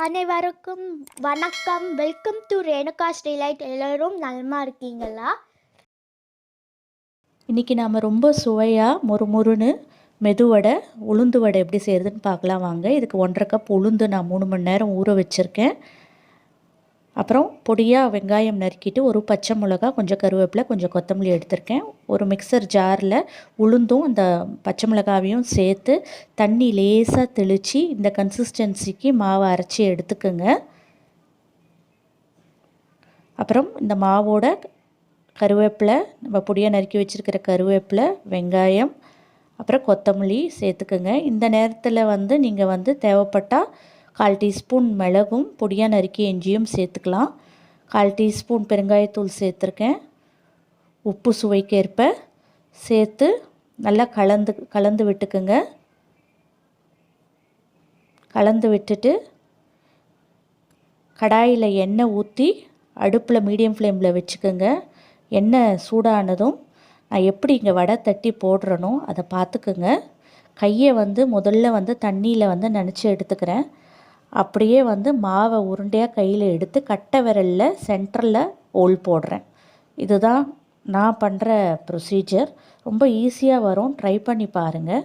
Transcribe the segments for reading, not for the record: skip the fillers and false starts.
அனைவருக்கும் வணக்கம். Welcome to Renuka's delight. எல்லோரும் நலமா இருக்கீங்களா? இன்றைக்கி நாம் ரொம்ப சுவையாக மொறுமொறுன்னு மெதுவடை உளுந்து வடை எப்படி செய்கிறதுன்னு பார்க்கலாம் வாங்க. இதுக்கு 1.5 கப் உளுந்து நான் 3 மணி நேரம் ஊற வச்சுருக்கேன். அப்புறம் பொடியாக வெங்காயம் நறுக்கிட்டு ஒரு பச்சை மிளகா, கொஞ்சம் கருவேப்பிலை, கொஞ்சம் கொத்தமல்லி எடுத்திருக்கேன். ஒரு மிக்சர் ஜாரில் உளுந்தும் அந்த பச்சை மிளகாவையும் சேர்த்து தண்ணி லேசாக தெளித்து இந்த கன்சிஸ்டன்சிக்கு மாவை அரைச்சி எடுத்துக்கோங்க. அப்புறம் இந்த மாவோட கருவேப்பிலை, நம்ம பொடியாக நறுக்கி வச்சுருக்கிற கருவேப்பிலை, வெங்காயம், அப்புறம் கொத்தமல்லி சேர்த்துக்கோங்க. இந்த நேரத்தில் நீங்கள் தேவைப்பட்டால் 1/4 டீஸ்பூன் மிளகும் பொடியாக நறுக்கி இஞ்சியும் சேர்த்துக்கலாம். 1/4 டீஸ்பூன் பெருங்காயத்தூள் சேர்த்துருக்கேன். உப்பு சுவைக்கேற்ப சேர்த்து நல்லா கலந்து விட்டுக்குங்க. கலந்து விட்டுட்டு கடாயில் எண்ணெய் ஊற்றி அடுப்பில் மீடியம் ஃப்ளேமில் வச்சுக்கோங்க. எண்ணெய் சூடானதும் நான் எப்படி இங்கே வடை தட்டி போடுறனோ அதை பார்த்துக்குங்க. கையை முதல்ல தண்ணியில் நனைச்சி எடுத்துக்கிறேன். அப்படியே மாவை உருண்டையாக கையில் எடுத்து கட்டை விரலில் சென்டரில் ஹோல் போடுறேன். இதுதான் நான் பண்ணுற ப்ரொசீஜர். ரொம்ப ஈஸியாக வரும், ட்ரை பண்ணி பாருங்கள்.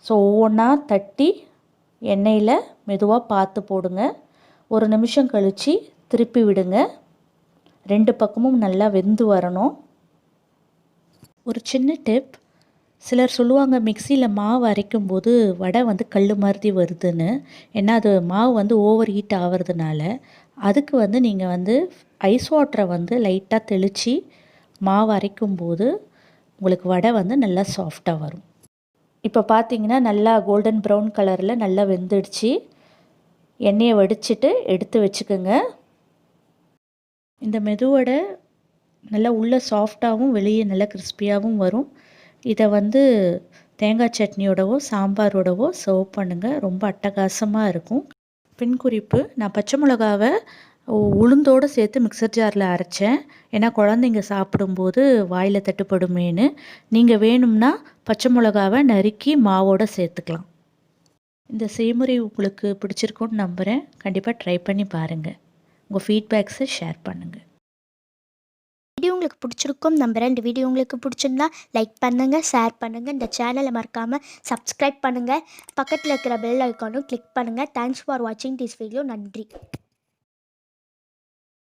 ஸோ ஒவ்வொன்றா தட்டி எண்ணெயில் மெதுவாக பார்த்து போடுங்க. 1 நிமிஷம் கழித்து திருப்பி விடுங்க. 2 பக்கமும் நல்லா வெந்து வரணும். ஒரு சின்ன டிப், சிலர் சொல்லுவாங்க மிக்சியில் மாவு அரைக்கும்போது வடை கல் மாதிரி வருதுன்னு. ஏன்னா அது மாவு ஓவர் ஹீட் ஆகிறதுனால. அதுக்கு நீங்கள் ஐஸ் வாட்டரை லைட்டாக தெளித்து மாவு அரைக்கும்போது உங்களுக்கு வடை நல்லா சாஃப்டாக வரும். இப்போ பார்த்தீங்கன்னா நல்லா கோல்டன் ப்ரௌன் கலரில் நல்லா வெந்துடுச்சு. எண்ணெயை வடிச்சிட்டு எடுத்து வச்சுக்கோங்க. இந்த மெதுவடை நல்லா உள்ளே சாஃப்டாகவும் வெளியே நல்லா கிறிஸ்பியாகவும் வரும். இதை தேங்காய் சட்னியோடவோ சாம்பாரோடவோ சர்வ் பண்ணுங்கள். ரொம்ப அட்டகாசமாக இருக்கும். பின் குறிப்பு, நான் பச்சை மிளகாவை உளுந்தோடு சேர்த்து மிக்சர் ஜாரில் அரைச்சேன். ஏன்னா குழந்தைங்க சாப்பிடும்போது வாயில் தட்டுப்படுமேன்னு. நீங்கள் வேணும்னா பச்சை மிளகாவை நறுக்கி மாவோடு சேர்த்துக்கலாம். இந்த செய்முறை உங்களுக்கு பிடிச்சிருக்குன்னு நம்புகிறேன். கண்டிப்பாக ட்ரை பண்ணி பாருங்கள். உங்கள் ஃபீட்பேக்ஸை ஷேர் பண்ணுங்கள். வீடியோ உங்களுக்கு பிடிச்சிருக்கும் நம்புகிறேன். இந்த வீடியோ உங்களுக்கு பிடிச்சிருந்தா லைக் பண்ணுங்கள், ஷேர் பண்ணுங்கள். இந்த சேனலை மறக்காமல் சப்ஸ்கிரைப் பண்ணுங்கள். பக்கத்தில் இருக்கிற பெல் ஐக்கானும் கிளிக் பண்ணுங்கள். தேங்க்ஸ் ஃபார் வாட்சிங் திஸ் வீடியோ. நன்றி.